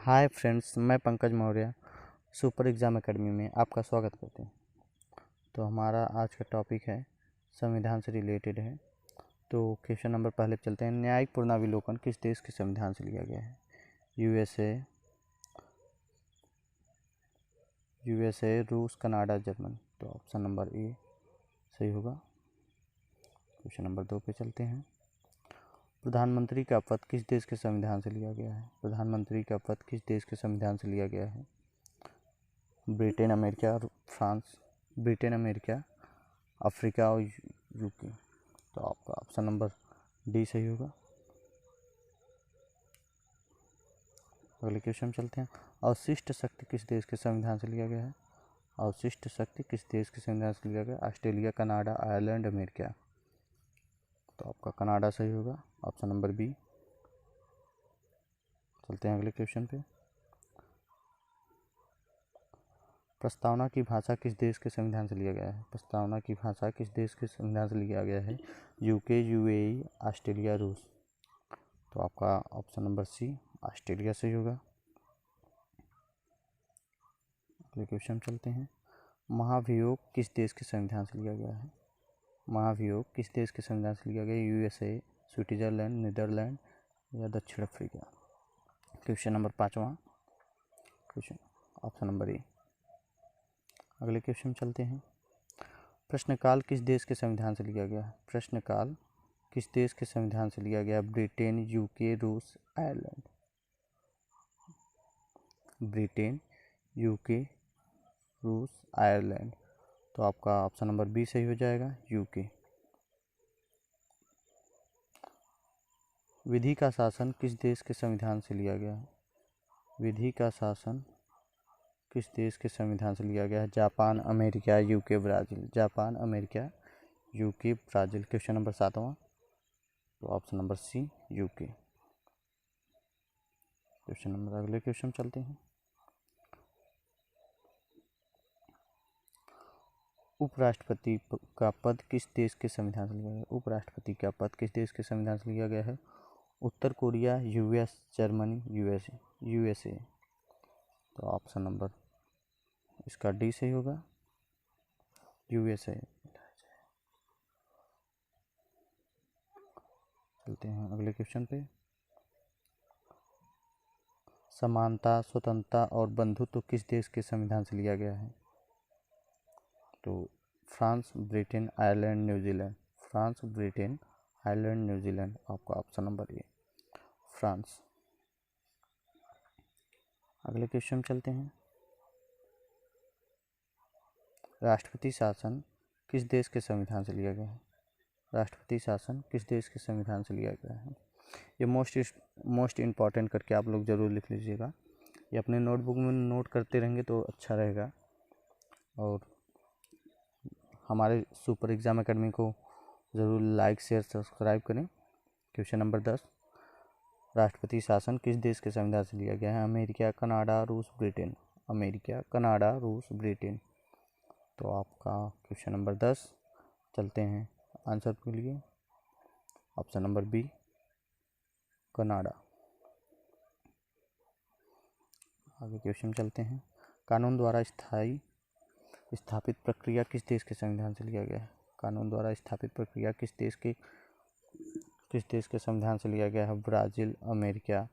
Hi friends, मैं Pankaj Maurya super exam academy में आपका स्वागत करते हैं। तो हमारा आज का टॉपिक है संविधान से रिलेटेड है। तो क्वेश्चन नंबर पहले चलते हैं। न्यायिक पुनरावलोकन किस देश के संविधान से लिया गया है? यूएसए, रूस, कनाडा, जर्मनी। तो ऑप्शन नंबर ए सही होगा। क्वेश्चन नंबर 2 पे चलते हैं। प्रधानमंत्री का पद किस देश के संविधान से लिया गया है? प्रधानमंत्री का पद किस देश के संविधान से लिया गया है? Britain, America, France, Britain, America, Africa और यूके। तो आपका ऑप्शन नंबर डी सही होगा। अगले क्वेश्चन चलते हैं। अवशिष्ट शक्ति किस देश के संविधान से लिया गया है? अवशिष्ट शक्ति किस देश के संविधान से लिया गया? Australia, Canada, Ireland, America. तो आपका कनाडा सही होगा। Option number B. चलते हैं अगले क्वेश्चन पे। प्रस्तावना की भाषा किस देश के संविधान से लिया गया है? प्रस्तावना की भाषा किस देश के संविधान से लिया गया है? यूके, यूएई, ऑस्ट्रेलिया, रूस। तो आपका ऑप्शन नंबर सी ऑस्ट्रेलिया सही होगा। अगले क्वेश्चन चलते हैं। महाभियोग किस देश के संविधान से लिया गया है? महाभियोग किस देश के संविधान से लिया गया? यूएसए, स्विट्जरलैंड, नीदरलैंड या दक्षिण अफ्रीका। क्वेश्चन नंबर 5वां क्वेश्चन ऑप्शन नंबर ए। अगले क्वेश्चन चलते हैं। प्रश्नकाल किस देश के संविधान से लिया गया है? प्रश्नकाल किस देश के संविधान से लिया गया? ब्रिटेन, यूके, रूस, आयरलैंड। ब्रिटेन, यूके, रूस, आयरलैंड। तो आपका ऑप्शन नंबर बी सही हो जाएगा, यूके। विधि का शासन किस देश के संविधान से लिया गया है? विधि का शासन किस देश के संविधान से लिया गया है? Japan, America, UK, Brazil. Japan, America, UK, Brazil. Question number 7वां। तो option number C UK. Question number अगले क्वेश्चन चलते हैं। उपराष्ट्रपति का पद किस देश के संविधान से लिया गया है? उपराष्ट्रपति का पद किस देश के संविधान से लिया गया है? उत्तर कोरिया, यूएस, जर्मनी, यूएसए। तो ऑप्शन नंबर इसका डी सही होगा, यूएसए। चलते हैं अगले क्वेश्चन पे। समानता, स्वतंत्रता और बंधुत्व किस देश के संविधान से लिया गया है? तो France, Britain, Ireland, New Zealand. France, Britain, Ireland, New Zealand. आपका ऑप्शन नंबर ए फ्रांस। अगले क्वेश्चन चलते हैं। राष्ट्रपति शासन किस देश के संविधान से लिया गया है? राष्ट्रपति शासन किस देश के संविधान से लिया गया है? ये मोस्ट इम्पॉर्टेंट करके आप लोग ज़रूर लिख लीजिएगा। ये अपने नोटबुक में नोट करते रहेंगे तो अच्छा रहेगा। और हमारे सुपर एग्ज़ाम एकेडमी को ज़रूर लाइक, शेयर, सब्सक्राइब करें। Question number 10। राष्ट्रपति शासन किस देश के संविधान से लिया गया है? अमेरिका, कनाडा, रूस, ब्रिटेन। अमेरिका, कनाडा, रूस, ब्रिटेन। तो आपका क्वेश्चन नंबर 10। चलते हैं आंसर के लिए। Option number B Canada. आगे क्वेश्चन चलते हैं। कानून द्वारा स्थापित प्रक्रिया किस देश के संविधान से लिया गया है? कानून द्वारा स्थापित प्रक्रिया किस देश के संविधान से लिया गया है? ब्राज़ील, अमेरिका,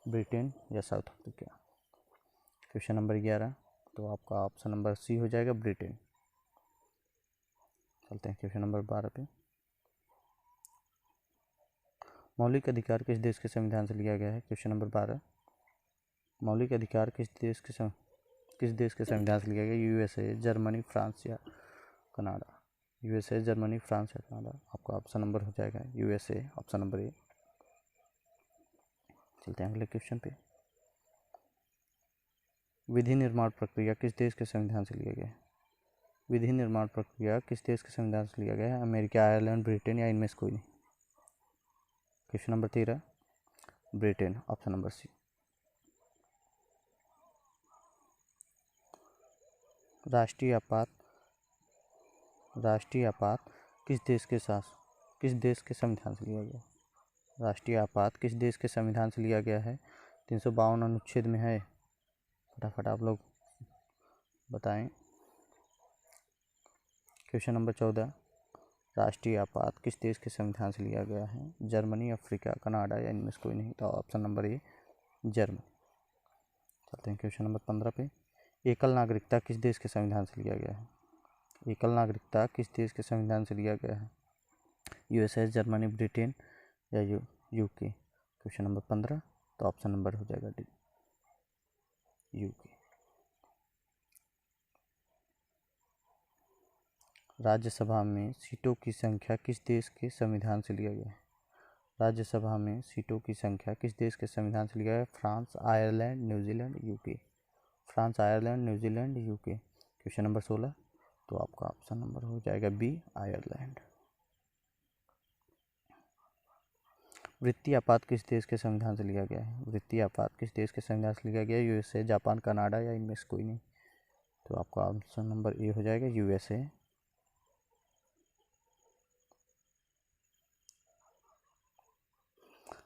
ब्रिटेन या साउथ अफ्रीका। Question number 11। तो आपका ऑप्शन नंबर सी हो जाएगा, ब्रिटेन। चलते हैं क्वेश्चन नंबर 12 पे। मौलिक अधिकार किस देश के संविधान से लिया गया है? Question number 12। मौलिक अधिकार किस देश के संविधान से लिया गया? यूएसए, जर्मनी, फ्रांस या कनाडा। यूएसए, जर्मनी, फ्रांस या कनाडा। आपका ऑप्शन नंबर हो जाएगा यूएसए, ऑप्शन नंबर ए। चलते हैं अगले क्वेश्चन पे। विधि निर्माण प्रक्रिया किस देश के संविधान से लिया गया है? विधि निर्माण प्रक्रिया किस देश के संविधान से लिया गया है? अमेरिका, आयरलैंड, ब्रिटेन या इनमें से कोई नहीं। Question number 13। Britain, option number C. राष्ट्रीय आपात किस देश के संविधान से लिया गया? राष्ट्रीय आपात किस देश के संविधान से लिया गया है? 352 अनुच्छेद में है? फटाफट आप लोग बताएं। क्वेश्चन नंबर 14, राष्ट्रीय आपात किस देश के संविधान से लिया गया है? जर्मनी, अफ्रीका, कनाडा या इनमें से कोई नहीं? तो ऑप्शन नंबर ए जर्मनी। चलते हैं क्वेश्चन नंबर 15 पे। एकल नागरिकता किस देश के संविधान से लिया गया है? एकल नागरिकता किस देश के संविधान से लिया गया है? यूएसए, जर्मनी, ब्रिटेन या यूके? क्वेश्चन नंबर 15, तो ऑप्शन नंबर हो जाएगा डी, यूके। राज्यसभा में सीटों की संख्या किस देश के संविधान से लिया गया है? राज्यसभा में सीटों की संख्या किस देश के संविधान से लिया गया है? France, Ireland, New Zealand, UK? France, Ireland, New Zealand, UK. Question number 16, तो आपका ऑप्शन नंबर हो जाएगा बी, आयरलैंड। वित्तीय आपात किस देश के संविधान से लिया गया है? वित्तीय आपात किस देश के संविधान से लिया गया है? यूएसए, जापान, कनाडा या इनमें से कोई नहीं? तो आपका ऑप्शन नंबर ए हो जाएगा यूएसए।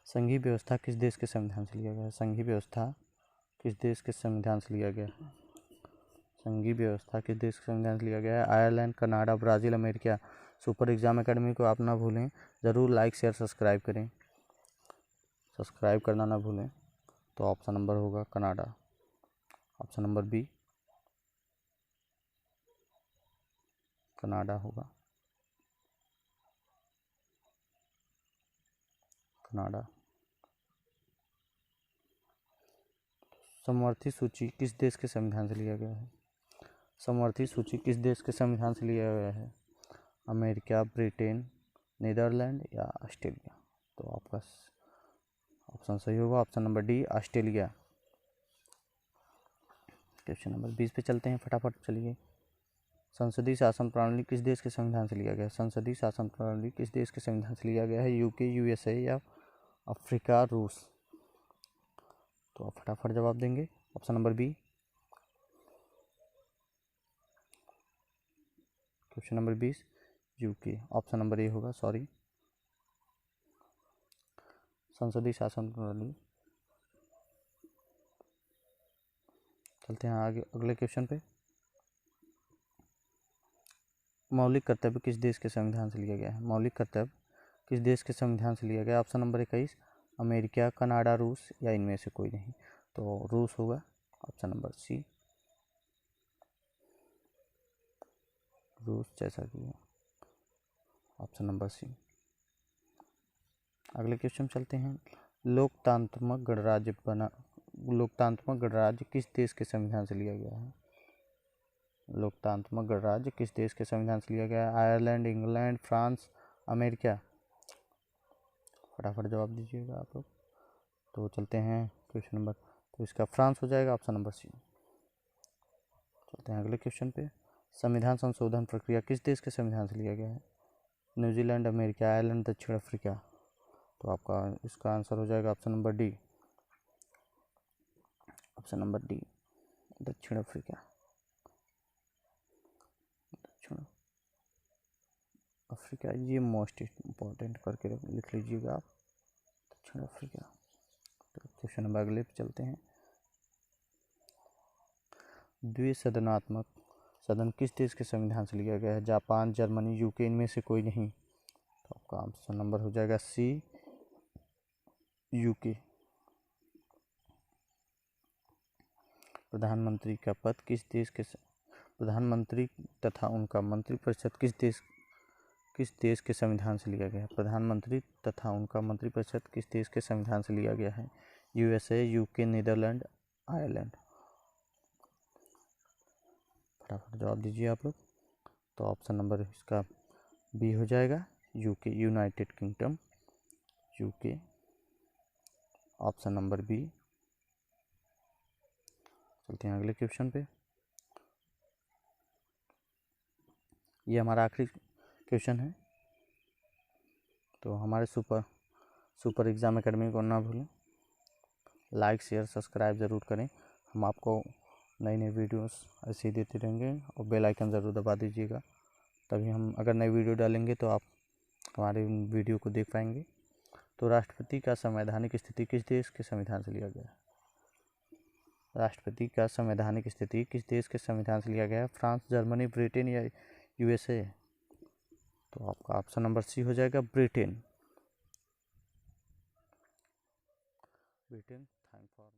संघीय व्यवस्था किस देश के संविधान से लिया गया है? संघीय व्यवस्था किस देश के संविधान से लिया गया है? संघीय व्यवस्था किस देश के संविधान से लिया गया है? Ireland, Canada, Brazil, America? Super exam academy को आप ना भूलें, ज़रूर लाइक शेयर सब्सक्राइब करें, सब्सक्राइब करना ना भूलें। तो ऑप्शन नंबर होगा Canada, option number B Canada होगा, कनाडा। समवर्ती सूची किस देश के संविधान से लिया गया है? समवर्ती सूची किस देश के संविधान से लिया गया है? अमेरिका, ब्रिटेन, नीदरलैंड या ऑस्ट्रेलिया? तो आपका ऑप्शन सही होगा option number D, Australia. Question number 20 पे चलते हैं, फटाफट चलिए। संसदीय शासन प्रणाली किस देश के संविधान से लिया गया है? संसदीय शासन प्रणाली किस देश के संविधान से लिया गया है? यूके, यूएसए या अफ्रीका, रूस? तो आप फटाफट जवाब देंगे। Option number B. Question number 20 UK, option number A होगा, सॉरी। संसदीय शासन प्रणाली। चलते हैं आगे अगले क्वेश्चन पे। मौलिक कर्तव्य किस देश के संविधान से लिया गया है? मौलिक कर्तव्य किस देश के संविधान से लिया गया है? ऑप्शन नंबर 21, अमेरिका, कनाडा, रूस या इनमें से कोई नहीं? तो रूस होगा, ऑप्शन नंबर सी, रूस, जैसा कि ऑप्शन नंबर सी। अगले क्वेश्चन चलते हैं। लोकतांत्रिक गणराज्य किस देश के संविधान से लिया गया है? लोकतांत्रिक गणराज्य किस देश के संविधान से लिया गया है? Ireland, England, France, America? फटाफट जवाब दीजिएगा आप लोग। तो चलते हैं क्वेश्चन नंबर, तो इसका फ्रांस हो जाएगा, ऑप्शन नंबर सी। चलते हैं अगले क्वेश्चन पे। संविधान संशोधन प्रक्रिया किस देश के संविधान से लिया गया है? न्यूजीलैंड, अमेरिका, आयरलैंड, दक्षिण अफ्रीका? तो आपका इसका आंसर हो जाएगा option number D, option number D, दक्षिण अफ्रीका। दक्षिण अफ्रीका, ये मोस्ट इम्पोर्टेंट करके लिख लीजिएगा आप, दक्षिण अफ्रीका। तो क्वेश्चन नंबर अगले पे चलते हैं। द्विसदनात्मक सदन किस देश के संविधान से लिया गया है? जापान, जर्मनी, यूके, इनमें से कोई नहीं? तो आपका ऑप्शन नंबर हो जाएगा सी, यूके। प्रधानमंत्री का पद किस देश के प्रधानमंत्री तथा उनका मंत्रिपरिषद किस देश के संविधान से लिया गया है? प्रधानमंत्री तथा उनका मंत्रिपरिषद किस देश के संविधान से लिया गया है? USA, UK, Netherlands, Ireland? फटाफट जवाब दीजिए आप लोग। तो ऑप्शन नंबर इसका बी हो जाएगा, UK, United Kingdom, UK, option number B. चलते हैं अगले क्वेश्चन पे। ये हमारा आखिरी क्वेश्चन है। तो हमारे सुपर एग्जाम एकेडमी को ना भूलें, लाइक शेयर सब्सक्राइब ज़रूर करें। हम आपको नई नई वीडियोस ऐसे ही देते रहेंगे और बेल आइकन ज़रूर दबा दीजिएगा, तभी हम अगर नई वीडियो डालेंगे तो आप हमारे वीडियो को देख पाएंगे। तो राष्ट्रपति का संवैधानिक स्थिति किस देश के संविधान से लिया गया है? राष्ट्रपति का संवैधानिक स्थिति किस देश के संविधान से लिया गया है? फ्रांस, जर्मनी, ब्रिटेन या यूएसए? तो आपका ऑप्शन नंबर सी हो जाएगा ब्रिटेन। ब्रिटेन। Thank for